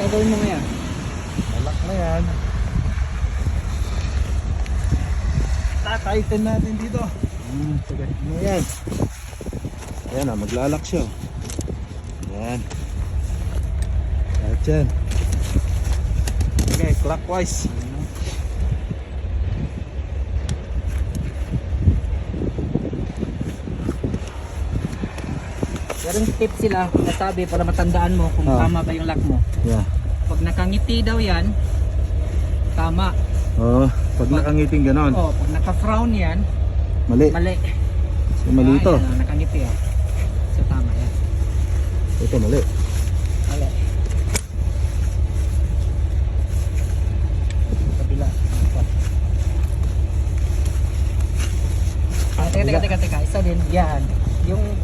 gagawin mo ngayon? Malak na yan. Tatighten natin dito. Sige. Ano yan? Ayan ah, maglalak siya. Ayan. Ayan dyan. Okay, clockwise. Meron tip sila nasabi para matandaan mo kung tama ba yung lock mo. Yeah. Pag nakangiti daw yan, tama. Oh, pag nakangiting ganon. Oh, pag naka-frown yan, Mali. mali. So, mali ito. Yan, nakangiti oh. So tama yan. Ito mali. Mali. Kabila. Teka. Isa din. Yan.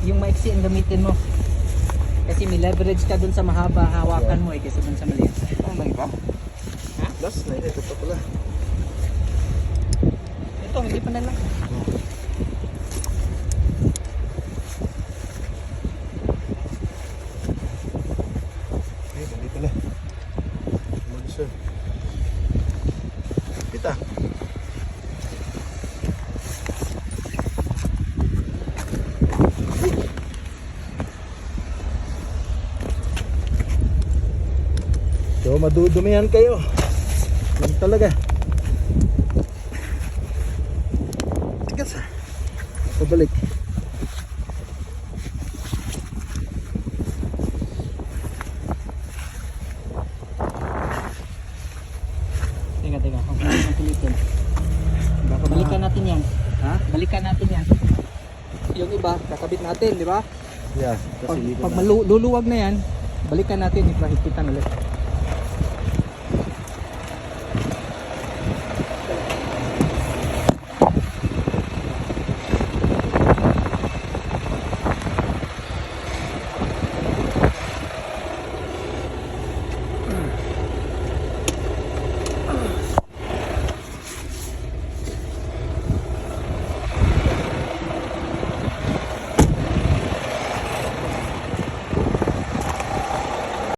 Yung maiksi ang gamitin mo. Kasi may leverage ka dun sa mahaba, hawakan mo kaysa dun sa maliit. Oh, may pa? Ha? Last na ito pa pala. Ito, hindi pa na lang. Okay, mali pala. Mali siya. Kita. So madudumihan kayo. Yan talaga. Tigas ha. Pabalik. Teka. Huwag natin tulitin. Balikan natin yan. Ha? Balikan natin yan. Yung iba, kakabit natin, di ba? Yeah. Pag luluwag na yan, balikan natin, ipahipitan ulit.